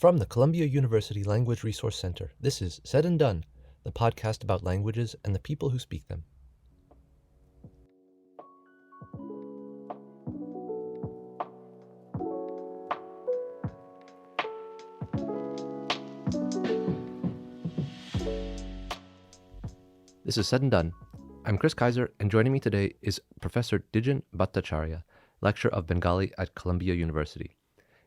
From the Columbia University Language Resource Center, this is Said and Done, the podcast about languages and the people who speak them. This is Said and Done. I'm Chris Kaiser, and joining me today is Professor Dwijen Bhattacharya, Lecturer of Bengali at Columbia University.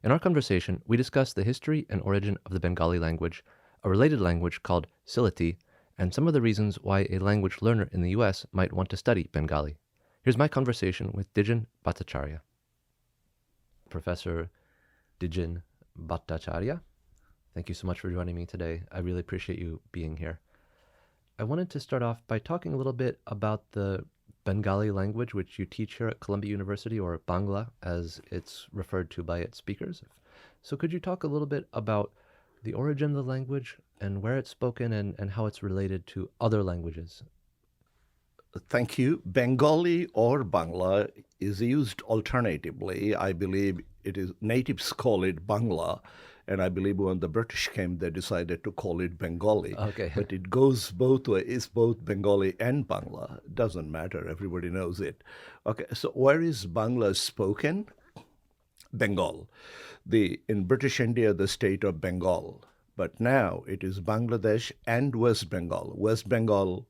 In our conversation, we discuss the history and origin of the Bengali language, a related language called Sylheti, and some of the reasons why a language learner in the U.S. might want to study Bengali. Here's my conversation with Dwijen Bhattacharya. Professor Dwijen Bhattacharya, thank you so much for joining me today. I really appreciate you being here. I wanted to start off by talking a little bit about the Bengali language, which you teach here at Columbia University, or Bangla, as it's referred to by its speakers. So could you talk a little bit about the origin of the language and where it's spoken and how it's related to other languages? Thank you. Bengali or Bangla is used alternatively. I believe natives call it Bangla, and I believe when the British came, they decided to call it Bengali. Okay. But it goes both ways. It's both Bengali and Bangla. It doesn't matter. Everybody knows it. Okay, so where is Bangla spoken? Bengal. In British India, the state of Bengal. But now it is Bangladesh and West Bengal. West Bengal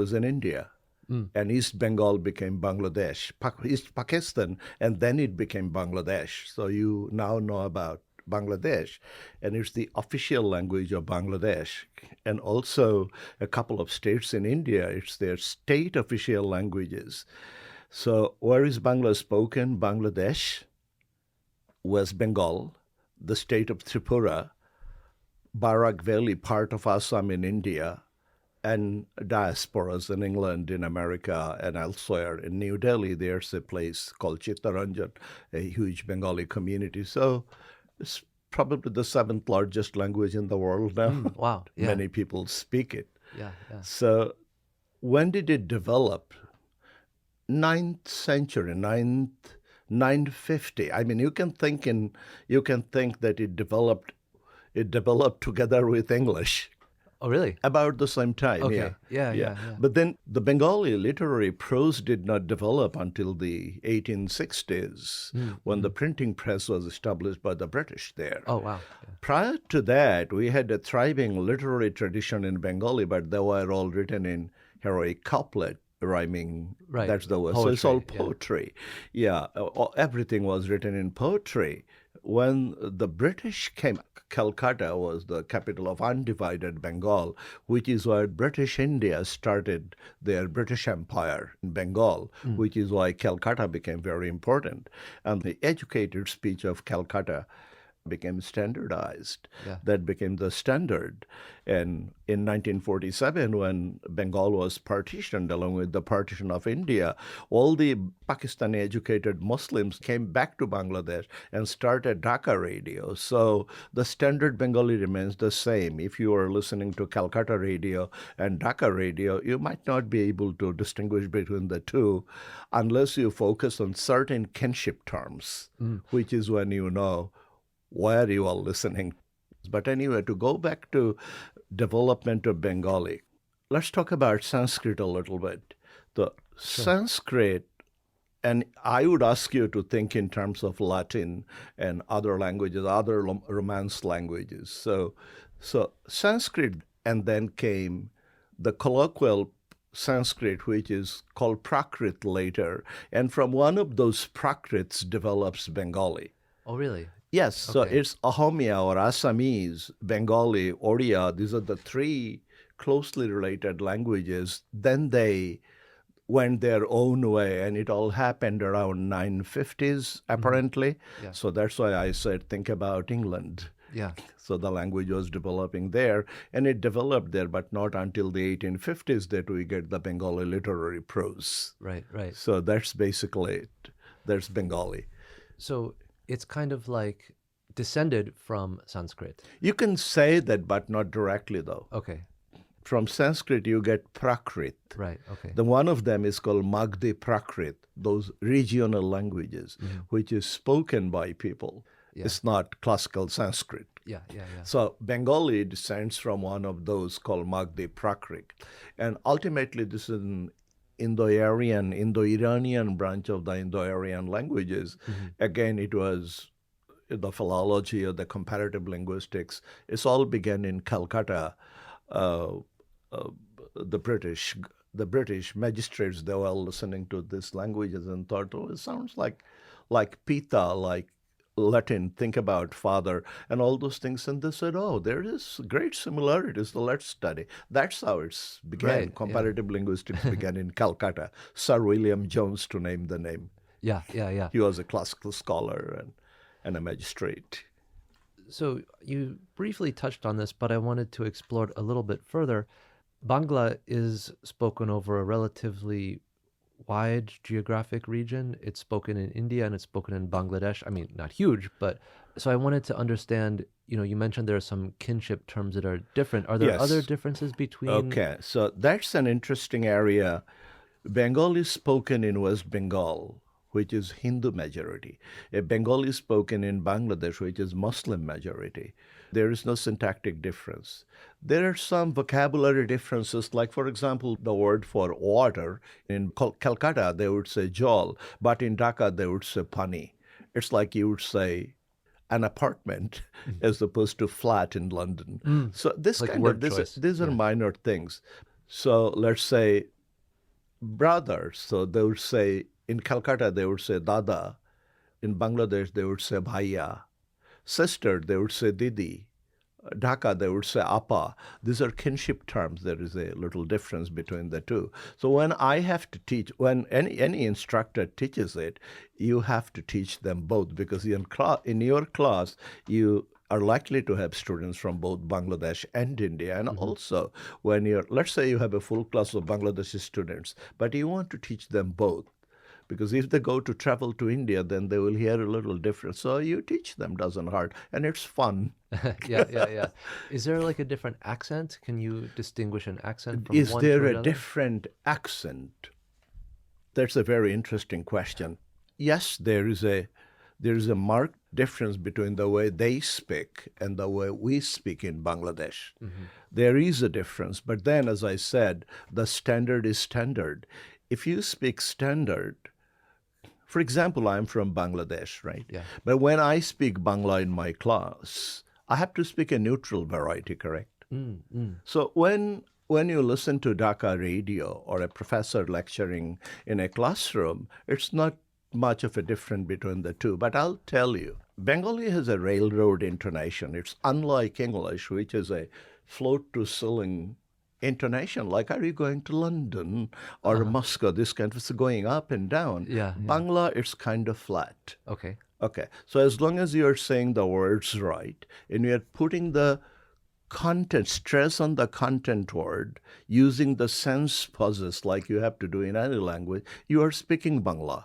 is in India. And East Bengal became Bangladesh, East Pakistan, and then it became Bangladesh. So you now know about Bangladesh, and it's the official language of Bangladesh. And also a couple of states in India, it's their state official languages. So where is Bangla spoken? Bangladesh, West Bengal, the state of Tripura, Barak Valley, part of Assam in India, and diasporas in England, in America, and elsewhere. In New Delhi, there's a place called Chittaranjan, a huge Bengali community. So it's probably the seventh largest language in the world now. Wow. Yeah. Many people speak it. Yeah. So when did it develop? 9th century, 950. I mean, you can think that it developed together with English. Oh, really? About the same time, Okay. yeah. Yeah. But then the Bengali literary prose did not develop until the 1860s, when the printing press was established by the British there. Oh, wow. Yeah. Prior to that, we had a thriving literary tradition in Bengali, but they were all written in heroic couplet, rhyming. Right. That's the word. So Poetry, it's all yeah. poetry. Yeah, everything was written in poetry. When the British came, Calcutta was the capital of undivided Bengal, which is where British India started their British Empire in Bengal, which is why Calcutta became very important. And the educated speech of Calcutta became standardized. Yeah. That became the standard. And in 1947, when Bengal was partitioned, along with the partition of India, all the Pakistani educated Muslims came back to Bangladesh and started Dhaka radio. So the standard Bengali remains the same. If you are listening to Calcutta radio and Dhaka radio, you might not be able to distinguish between the two unless you focus on certain kinship terms, which is when you know where you are listening. But anyway, to go back to development of Bengali, let's talk about Sanskrit a little bit. The Sanskrit, and I would ask you to think in terms of Latin and other languages, other Romance languages. So Sanskrit, and then came the colloquial Sanskrit, which is called Prakrit later. And from one of those Prakrits develops Bengali. Oh, really? Yes, so it's Ahomia or Assamese, Bengali, Odia. These are the three closely related languages. Then they went their own way, and it all happened around 950s, apparently. Yeah. So that's why I said, think about England. Yeah. So the language was developing there, and it developed there, but not until the 1850s that we get the Bengali literary prose. Right. So that's basically it. There's Bengali. So it's kind of like descended from Sanskrit. You can say that, but not directly, though. Okay. From Sanskrit, you get Prakrit. Right. Okay. The one of them is called Magdi Prakrit, those regional languages, which is spoken by people. Yeah. It's not classical Sanskrit. Yeah, yeah, yeah. So Bengali descends from one of those called Magdi Prakrit. And ultimately, this is an Indo-Aryan, Indo-Iranian branch of the Indo-Aryan languages. Hmm. Again, it was the philology or the comparative linguistics. It's all began in Calcutta. Uh, uh, the British, the British magistrates, they were all listening to these languages and thought, oh, it sounds like Pita, like Latin, think about father, and all those things. And they said, oh, there is great similarities, so let's study. That's how it began. Right. Yeah. Comparative linguistics began in Calcutta. Sir William Jones, to name the name. Yeah, yeah, yeah. He was a classical scholar and a magistrate. So you briefly touched on this, but I wanted to explore it a little bit further. Bangla is spoken over a relatively wide geographic region. It's spoken in India and it's spoken in Bangladesh. I mean, not huge, but so I wanted to understand, you mentioned there are some kinship terms that are different. Are there other Yes. differences between? Okay. So that's an interesting area. Bengali is spoken in West Bengal, which is Hindu majority. Bengali is spoken in Bangladesh, which is Muslim majority. There is no syntactic difference. There are some vocabulary differences, like, for example, the word for water. In Calcutta, they would say jol, but in Dhaka, they would say pani. It's like you would say an apartment Mm. as opposed to flat in London. Mm, So this like kind of, word this, choice. these are Yeah. minor things. So let's say brothers. So they would say, in Calcutta, they would say dada. In Bangladesh, they would say bhaiya. Sister, they would say didi. Dhaka, they would say apa. These are kinship terms. There is a little difference between the two. So when I have to teach, when any instructor teaches it, you have to teach them both, because in your class, you are likely to have students from both Bangladesh and India. And Hmm. also, let's say you have a full class of Bangladeshi students, but you want to teach them both. Because if they go to travel to India, then they will hear a little different. So you teach them, doesn't hurt, and it's fun. Yeah, yeah, yeah. Is there like a different accent? Can you distinguish an accent from Is one there to a another? different accent? That's a very interesting question. Yes, there is a marked difference between the way they speak and the way we speak in Bangladesh. Hmm. There is a difference, but then, as I said, the standard is standard. If you speak standard, for example, I'm from Bangladesh, right? Yeah. But when I speak Bangla in my class, I have to speak a neutral variety, correct? Mm, mm. So when you listen to Dhaka radio or a professor lecturing in a classroom, it's not much of a difference between the two. But I'll tell you, Bengali has a railroad intonation. It's unlike English, which is a float to ceiling intonation. Like, are you going to London or Uh-huh. Moscow? This kind of it's going up and down. Yeah, yeah. Bangla, it's kind of flat. Okay. Okay. So as long as you're saying the words right and you're putting the content, stress on the content word, using the sense pauses like you have to do in any language, you are speaking Bangla.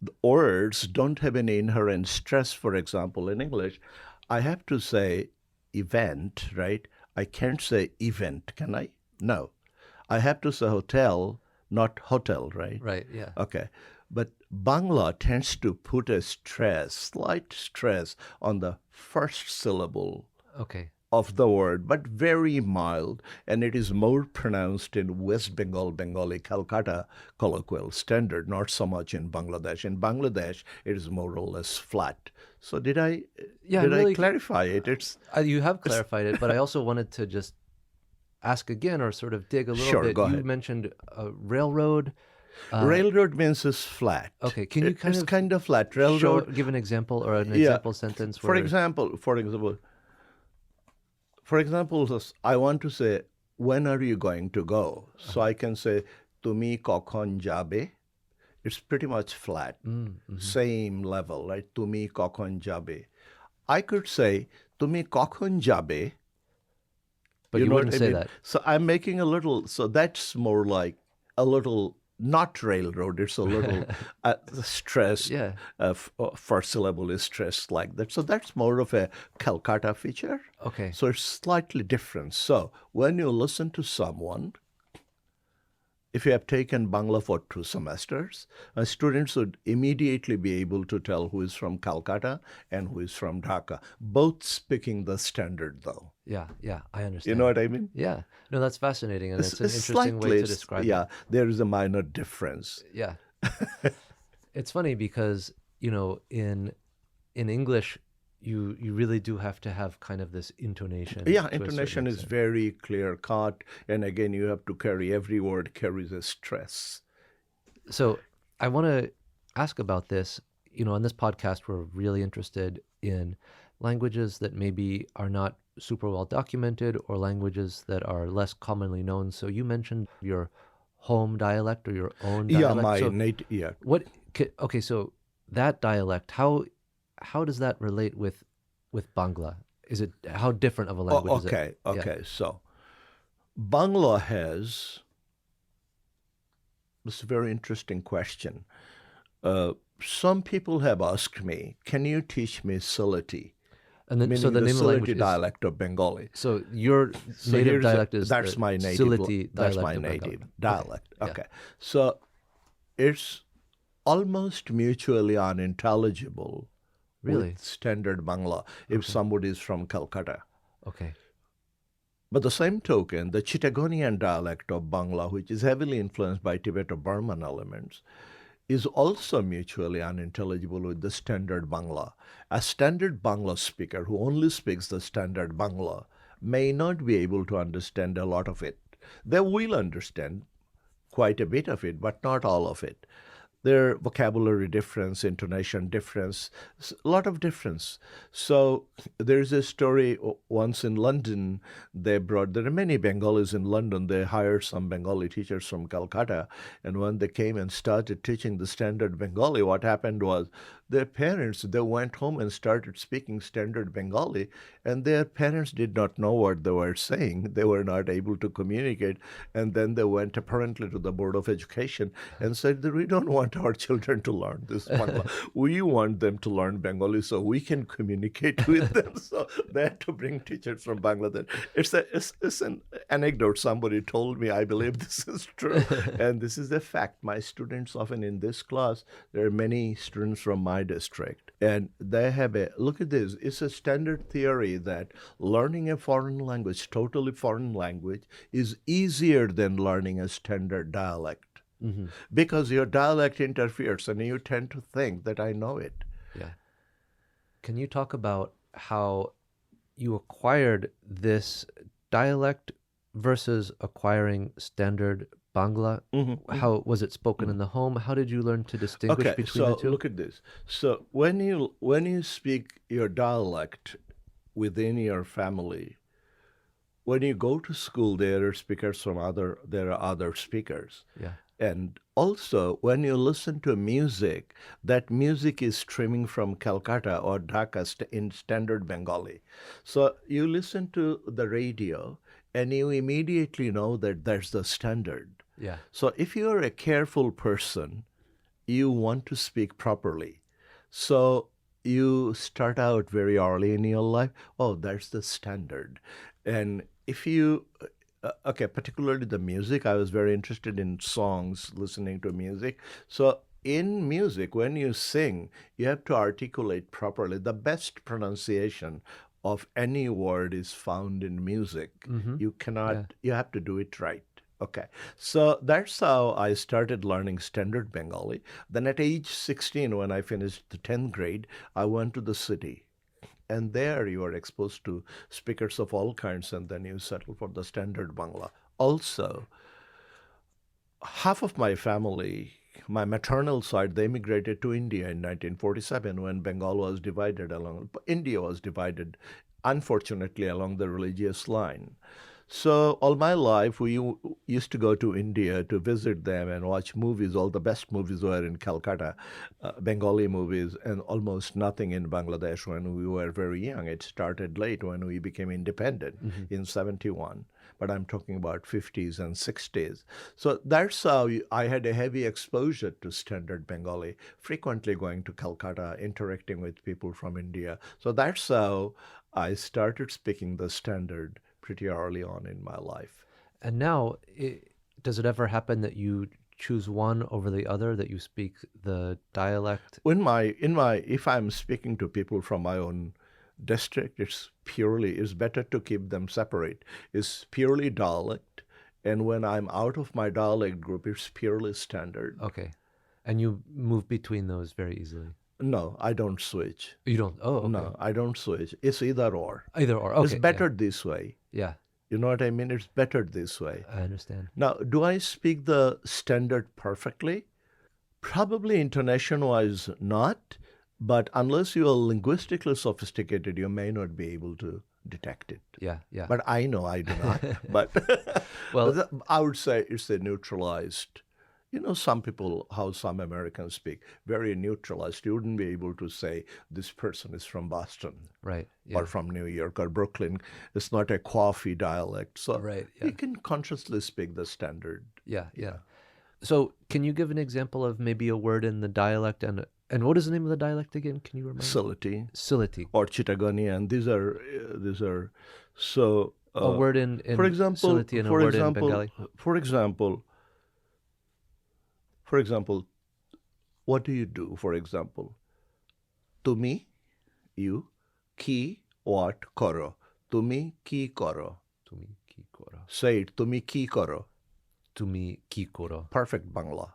The words don't have any inherent stress. For example, in English, I have to say event, right? I can't say event, can I? No. I have to say hotel, not hotel, right? Right. Yeah. Okay. But Bangla tends to put a stress, slight stress, on the first syllable Okay. of the word, but very mild, and it is more pronounced in West Bengal, Bengali, Calcutta colloquial standard, not so much in Bangladesh. In Bangladesh, it is more or less flat. So did I Yeah, did I'm I really. clarify it? It's You have clarified it, but I also wanted to just ask again or sort of dig a little sure. bit. Go You ahead. mentioned a railroad. Uh, Railroad means it's flat. okay. Can you kind It's of kind of flat. show, Railroad. give an example or an Yeah. example sentence For where? example, I want to say, when are you going to go? So I can say, Tumi kokhon jabe. It's pretty much flat, Mm-hmm. same level, right? Tumi kokhon jabe. I could say, Tumi kokhon jabe. But You you know wouldn't what I say mean? that. So I'm making a little, so that's more like a little, not railroad, it's a little stressed, Yeah. first syllable is stressed like that. So that's more of a Calcutta feature. Okay. So it's slightly different. So when you listen to someone, if you have taken Bangla for 2 semesters, students would immediately be able to tell who is from Calcutta and who is from Dhaka, both speaking the standard, though. Yeah, yeah, I You know understand. what I mean? Yeah. No, that's fascinating, and it's an interesting way Slightly, to describe it. yeah, there is a minor difference. Yeah. It's funny because, in English, you really do have to have kind of this intonation Yeah, to a certain intonation is extent. very clear cut, and again, you have to carry every word carries a stress. So I want to ask about this. On this podcast, we're really interested in languages that maybe are not super well documented or languages that are less commonly known. So you mentioned your home dialect or your own Yeah, dialect. my So native, yeah. okay, so that dialect, how does that relate with Bangla? Is it how different of a language is it? Okay, Yeah. okay. So Bangla has this is a very interesting question. Uh, some people have asked me, "Can you teach me Sylheti?" And then so Meaning the the name of the language Sylheti is dialect of Bengali. so your So native here's dialect is that's the my native Sylheti that's dialect my of Bengali. native Okay. dialect. Yeah. Okay, so it's almost mutually unintelligible Really? with standard Bangla if Okay. somebody is from Calcutta. Okay. But the same token, the Chittagonian dialect of Bangla, which is heavily influenced by Tibeto-Burman elements, is also mutually unintelligible with the standard Bangla. A standard Bangla speaker who only speaks the standard Bangla may not be able to understand a lot of it. They will understand quite a bit of it, but not all of it. Their vocabulary difference, intonation difference, a lot of difference. So there's a story once in London, there are many Bengalis in London. They hired some Bengali teachers from Calcutta. And when they came and started teaching the standard Bengali, what happened was their parents, they went home and started speaking standard Bengali, and their parents did not know what they were saying. They were not able to communicate. And then they went apparently to the Board of Education and said that we don't want our children to learn this Bangla. We want them to learn Bengali so we can communicate with them. So they had to bring teachers from Bangladesh. It's an anecdote somebody told me. I believe this is true. And this is a fact. My students often in this class, there are many students from my district. And they have look at this, it's a standard theory that learning a foreign language, totally foreign language, is easier than learning a standard dialect. Mm-hmm. Because your dialect interferes and you tend to think that I know it. Yeah. Can you talk about how you acquired this dialect versus acquiring standard Bangla? Mm-hmm. How was it spoken in the home? How did you learn to distinguish Okay, between the so two? look at this. So when you speak your dialect within your family, when you go to school, there are other speakers. Yeah. And also, when you listen to music, that music is streaming from Calcutta or Dhaka in standard Bengali. So you listen to the radio and you immediately know that that's the standard. Yeah. So if you are a careful person, you want to speak properly. So you start out very early in your life, oh, that's the standard. And if you okay, particularly the music, I was very interested in songs, listening to music. So in music, when you sing, you have to articulate properly. The best pronunciation of any word is found in music. Mm-hmm. You Yeah. cannot, you have to do it right. Okay, so that's how I started learning standard Bengali. Then at age 16, when I finished the 10th grade, I went to the city, and there you are exposed to speakers of all kinds, and then you settle for the standard Bangla. Also, half of my family, my maternal side, they immigrated to India in 1947 when Bengal was divided India was divided, unfortunately, along the religious line. So all my life, we used to go to India to visit them and watch movies. All the best movies were in Calcutta, Bengali movies, and almost nothing in Bangladesh when we were very young. It started late when we became independent Mm-hmm. in 71. But I'm talking about 50s and 60s. So that's how I had a heavy exposure to standard Bengali, frequently going to Calcutta, interacting with people from India. So that's how I started speaking the standard pretty early on in my life. And now, Does it ever happen that you choose one over the other, that you speak the dialect? If I'm speaking to people from my own district, it's better to keep them separate. It's purely dialect, and when I'm out of my dialect group, it's purely standard. Okay. And you move between those very easily? No, I don't switch. You don't? Oh, okay. No, I don't switch. It's either or. Either or. Okay. It's better this way. Yeah. You know what I mean? It's better this way. I understand. Now, do I speak the standard perfectly? Probably intonation-wise not, but unless you are linguistically sophisticated, you may not be able to detect it. Yeah, yeah. But I know I do not. But Well, I would say it's a neutralized. You know, some people, how some Americans speak, very neutralized. You wouldn't be able to say this person is from Boston right. Yeah. or from New York or Brooklyn. It's not a coffee dialect. So Right, yeah. you can consciously speak the standard. Yeah, yeah. So can you give an example of maybe a word in the dialect, and what is the name of the dialect again? Can you remind me? Sylheti Sylheti. or Chittagonian. These are so. A word in for example, Sylheti and a word in Bengali. For example, what do you do? For example, tumi, you, ki, what, koro. Tumi ki koro. Tumi ki koro. Say it, tumi ki koro. Tumi ki koro. Perfect Bangla.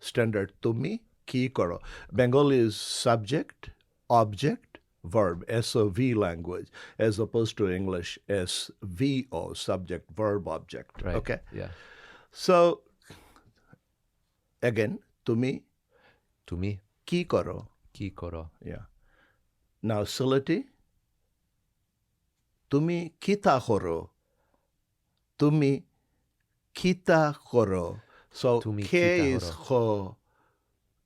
Standard tumi ki koro. Bengali is subject, object, verb, SOV language, as opposed to English SVO, subject, verb, object. Right. Okay? Yeah. So, again, tumi Tumi ki koro. ki koro. Yeah. Now, Sylheti, tumi kita koro. Tumi kita koro. So, Tumi K kita is koro. ho,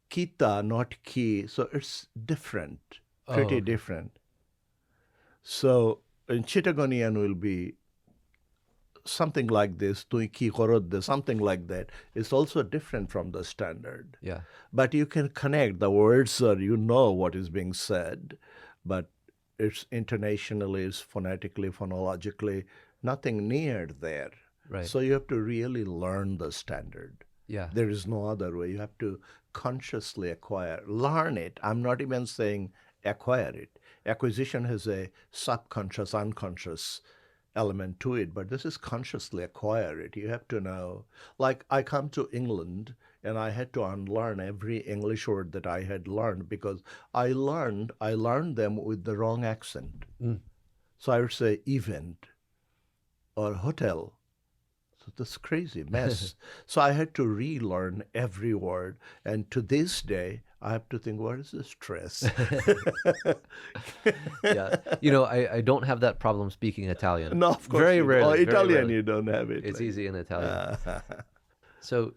kita, not ki. So, it's different, pretty okay. different. So, in Chittagonian will be something like this, tui ki korodde, something like that. It's also different from the standard. Yeah. But you can connect the words, or you know what is being said, but it's intonationally, it's phonetically, phonologically, nothing near there. Right. So you have to really learn the standard. Yeah. There is no other way. You have to consciously learn it. I'm not even saying acquire it. Acquisition has a subconscious, unconscious element to it, but this is consciously acquire it. You have to know. Like I come to England and I had to unlearn every English word that I had learned because I learned them with the wrong accent. So I would say event or hotel. So this crazy mess. So I had to relearn every word. And to this day, I have to think, what is the stress? Yeah. You know, I don't have that problem speaking Italian. No, of course. Very rarely. Italian, very rarely. you don't have it. It's easy in Italian. So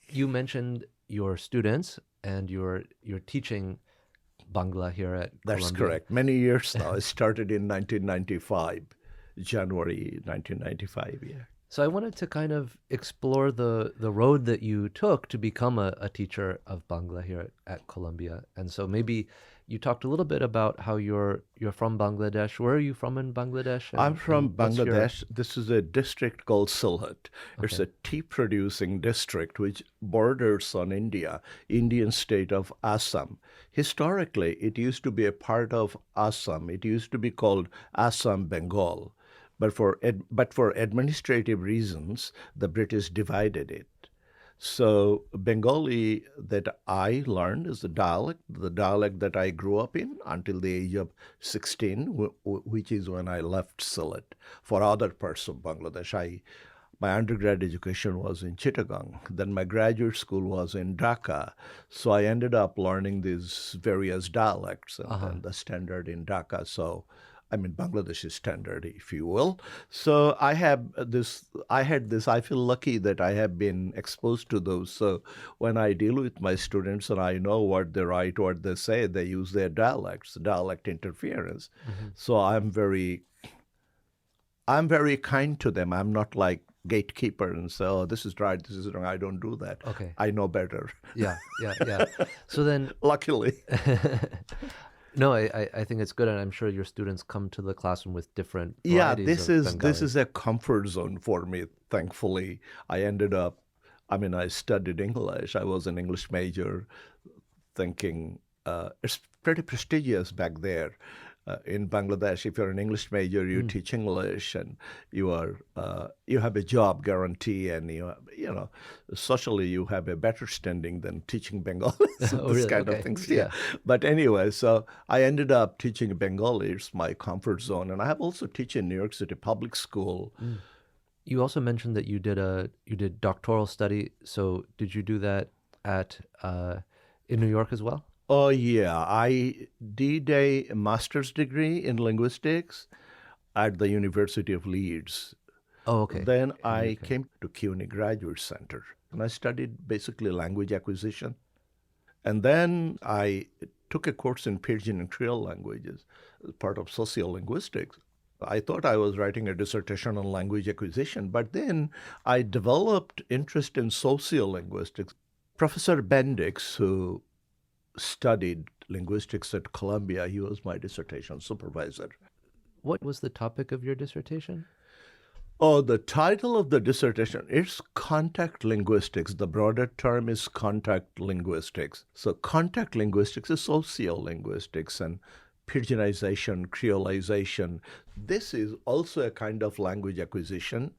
you mentioned your students and you're teaching Bangla here at That's Columbia. correct. Many years now. It started in 1995, January 1995, yeah. So I wanted to kind of explore the road that you took to become a teacher of Bangla here at Columbia. And so maybe you talked a little bit about how you're from Bangladesh. Where are you from in Bangladesh? I'm from and what's your- Bangladesh. This is a district called Sylhet. It's a tea-producing district which borders on India, Indian state of Assam. Historically, it used to be a part of Assam. It used to be called Assam, Bengal. But for administrative reasons, the British divided it. So Bengali that I learned is the dialect that I grew up in until the age of 16, which is when I left Sylhet for other parts of Bangladesh. My undergrad education was in Chittagong. Then my graduate school was in Dhaka. So I ended up learning these various dialects and then the standard in Dhaka. So I mean, Bangladeshi standard, if you will. So I had this, I feel lucky that I have been exposed to those. So when I deal with my students and I know what they write, what they say, they use their dialects, dialect interference. So I'm very kind to them. I'm not like gatekeeper and say, oh, this is right, this is wrong. I don't do that. Okay. I know better. Yeah. So then... Luckily. No, I think it's good, and I'm sure your students come to the classroom with different varieties this of Bengali. is a comfort zone for me. Thankfully, I ended up I mean, I studied English. I was an English major, thinking it's pretty prestigious back there. In Bangladesh, if you're an English major, you Mm. teach English, and you have a job guarantee, and socially you have a better standing than teaching Bengali. So Oh, this really? kind of Okay. things, yeah. Yeah. But anyway, so I ended up teaching Bengali. It's my comfort zone, and I have also teach in New York City public school. Mm. You also mentioned that you did doctoral study. So did you do that at in New York as well? Oh yeah, I did a master's degree in linguistics at the University of Leeds. Oh, okay. Then In the I UK. came to CUNY Graduate Center and I studied basically language acquisition. And then I took a course in Pidgin and Creole languages as part of sociolinguistics. I thought I was writing a dissertation on language acquisition, but then I developed interest in sociolinguistics. Professor Bendix, who studied linguistics at Columbia, he was my dissertation supervisor. What was the topic of your dissertation? Oh, the title of the dissertation is contact linguistics. The broader term is contact linguistics. So contact linguistics is sociolinguistics and Pidginization, creolization. This is also a kind of language acquisition,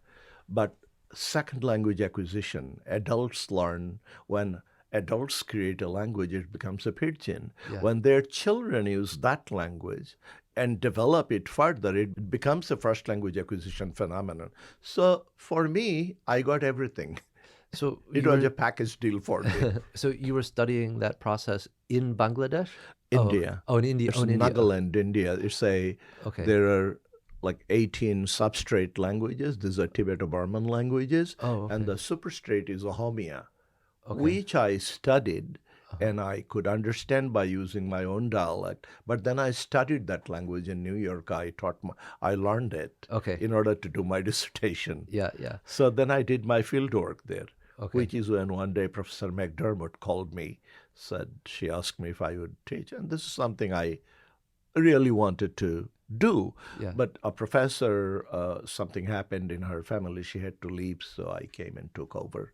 but second language acquisition. Adults learn when adults create a language, it becomes a pidgin. Yeah. When their children use that language and develop it further, it becomes a first language acquisition phenomenon. So for me, I got everything. So It you was a were package deal for me. so you were studying that process in Bangladesh? Oh, India. oh, in India. It's Oh, in India. Nagaland, India. Okay. There are like 18 substrate languages. These are Tibeto-Burman languages. Oh, And okay. the superstrate is Ohomia, Okay. which I studied Uh-huh. and I could understand by using my own dialect. But then I studied that language in New York. I learned it Okay. in order to do my dissertation. Yeah, yeah. So then I did my field work there, Okay. which is when one day Professor McDermott called me, she asked me if I would teach. And this is something I really wanted to do. Yeah. But a professor, something happened in her family. She had to leave, so I came and took over.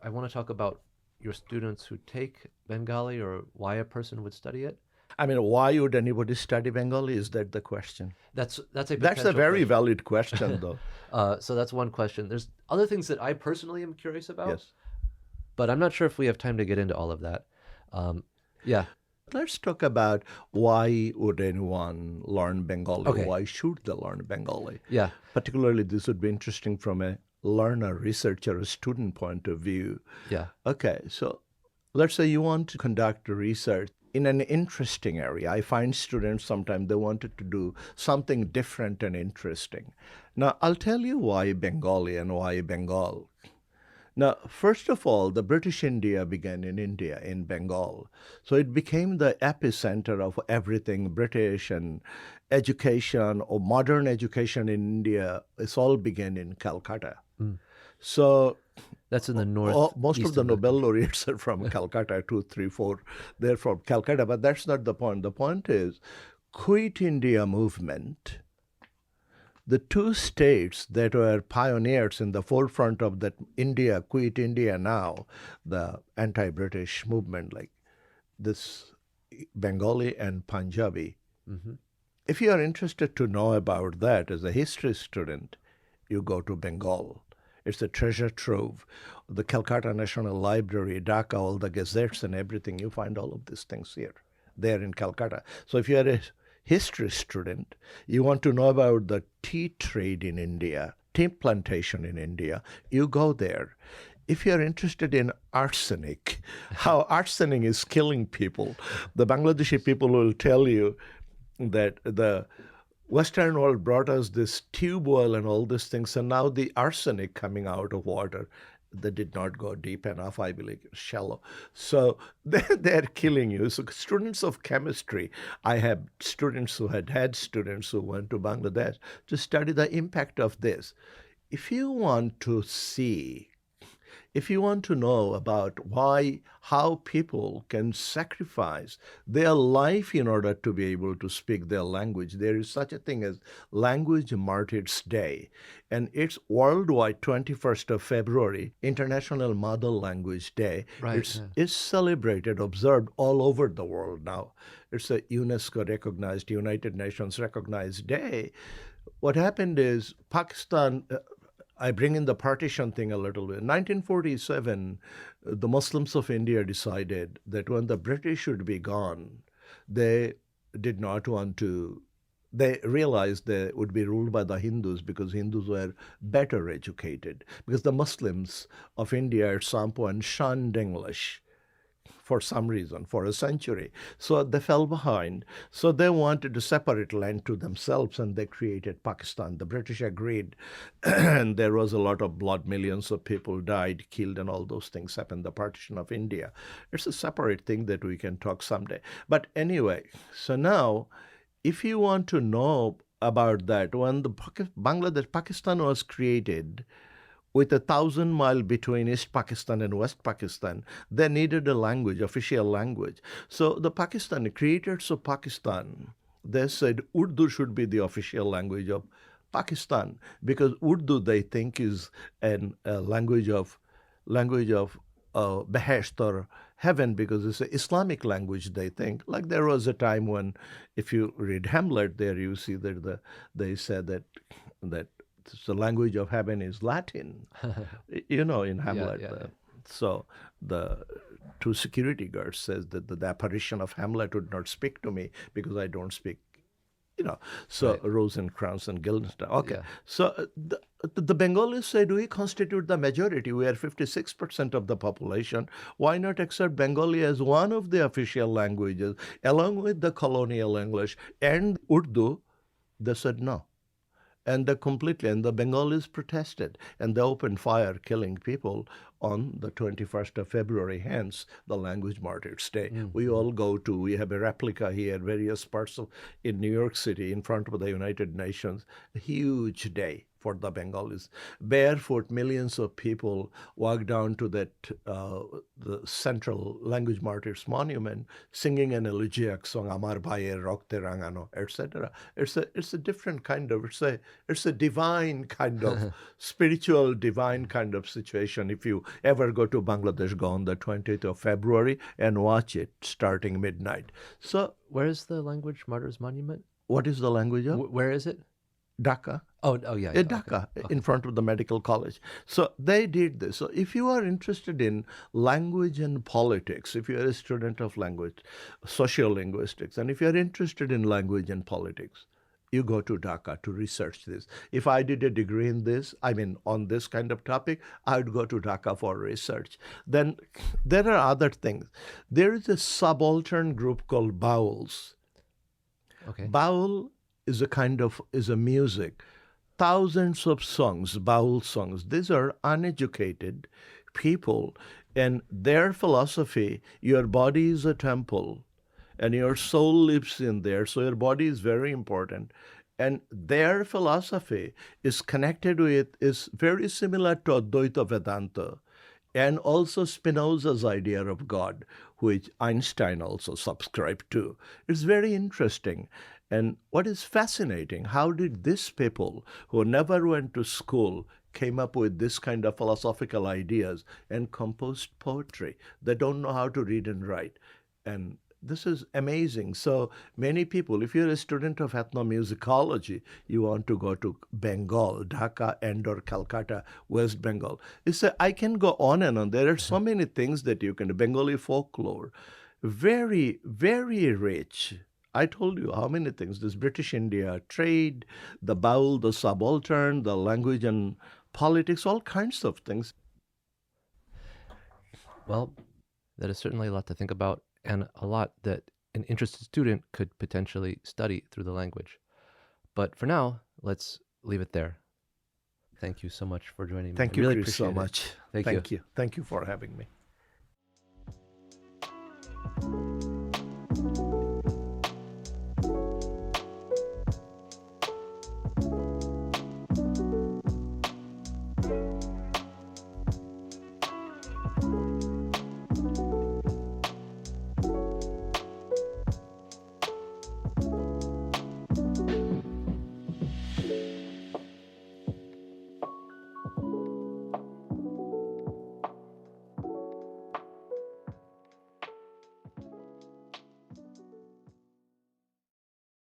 I want to talk about your students who take Bengali or why a person would study it. I mean, why would anybody study Bengali? Is that the question? That's a That's a potential very question. valid question, though. So that's one question. There's other things that I personally am curious about, Yes. but I'm not sure if we have time to get into all of that. Yeah. Let's talk about why would anyone learn Bengali? Okay. Why should they learn Bengali? Yeah. Particularly, this would be interesting from a learner, researcher, or student point of view. Yeah. Okay, so let's say you want to conduct research in an interesting area. I find students sometimes they wanted to do something different and interesting. Now, I'll tell you why Bengali and why Bengal. Now, first of all, the British India began in India, in Bengal. So it became the epicenter of everything British and education or modern education in India. It's all began in Calcutta. Mm. So That's in the north. most of east the Nobel laureates are from Calcutta, 2, 3, 4. They're from Calcutta, but that's not the point. The point is, Quit India movement, the two states that were pioneers in the forefront of that India, Quit India now, the anti-British movement, like this Bengali and Punjabi. Mm-hmm. If you are interested to know about that as a history student, you go to Bengal. It's a treasure trove. The Calcutta National Library, Dhaka, all the gazettes and everything, you find all of these things here, there in Calcutta. So if you are a history student, you want to know about the tea trade in India, tea plantation in India, you go there. If you're interested in arsenic, how arsenic is killing people, the Bangladeshi people will tell you that the Western world brought us this tube oil and all these things, and now the arsenic coming out of water, they did not go deep enough, I believe, shallow. So they're killing you. So students of chemistry, I have students who had students who went to Bangladesh to study the impact of this. If you want to see if you want to know about how people can sacrifice their life in order to be able to speak their language, there is such a thing as Language Martyrs Day. And it's worldwide 21st of February, International Mother Language Day. Right. Yeah. It's celebrated, observed all over the world now. It's a UNESCO recognized, United Nations recognized day. What happened is Pakistan, I bring in the partition thing a little bit. 1947, the Muslims of India decided that when the British should be gone, they did not want to. They realized they would be ruled by the Hindus because Hindus were better educated. Because the Muslims of India at some point shunned English for some reason, for a century. So they fell behind. So they wanted to separate land to themselves and they created Pakistan. The British agreed, and there was a lot of blood. Millions of people died, killed, and all those things happened. The partition of India. It's a separate thing that we can talk someday. But anyway, so now, if you want to know about that, when the Bangladesh, Pakistan was created, with 1,000 miles between East Pakistan and West Pakistan, they needed a language, official language. So the Pakistani creators of Pakistan, they said Urdu should be the official language of Pakistan because Urdu they think is a language of behest or heaven because it's an Islamic language. They think like there was a time when, if you read Hamlet, there you see that they said that the language of heaven is Latin, in Hamlet. Yeah. So the two security guards says that the apparition of Hamlet would not speak to me because I don't speak, So Right. Rosencrantz and Guildenstern. Okay. Yeah. So the Bengalis said we constitute the majority. We are 56% of the population. Why not accept Bengali as one of the official languages along with the colonial English and Urdu? They said no. And the Bengalis protested and they opened fire, killing people on the 21st of February, hence the Language Martyrs Day. Mm-hmm. We have a replica here, various parts in New York City in front of the United Nations, a huge day for the Bengalis. Barefoot, millions of people walked down to the central Language Martyrs Monument, singing an elegiac song, Amar Bhayer Rokte Rangano, etc. It's a different kind of, it's a divine kind of, spiritual, divine kind of situation. If you ever go to Bangladesh, go on the 20th of February and watch it starting midnight. So, Where is the Language Martyrs Monument? what is the language of? Where is it? Dhaka. Oh yeah. In Okay. Dhaka, in front of the medical college. So they did this. So if you are interested in language and politics, if you are a student of language, sociolinguistics, and if you are interested in language and politics, you go to Dhaka to research this. If I did a degree in this, on this kind of topic, I would go to Dhaka for research. Then there are other things. There is a subaltern group called Bowls. Okay. Baul is a music. Thousands of songs, Baul songs. These are uneducated people, and their philosophy: your body is a temple, and your soul lives in there. So your body is very important. And their philosophy is very similar to Advaita Vedanta and also Spinoza's idea of God, which Einstein also subscribed to. It's very interesting. And what is fascinating, how did these people who never went to school came up with this kind of philosophical ideas and composed poetry? They don't know how to read and write. And this is amazing. So many people, if you're a student of ethnomusicology, you want to go to Bengal, Dhaka and or Calcutta, West Bengal. I can go on and on. There are so many things that you can do. Bengali folklore, very, very rich. I told you how many things. This British India trade, the Baul, the subaltern, the language and politics, all kinds of things. Well, that is certainly a lot to think about and a lot that an interested student could potentially study through the language. But for now, let's leave it there. Thank you so much for joining me. Thank I you, really Chris, so appreciate it. much. Thank you. Thank you for having me.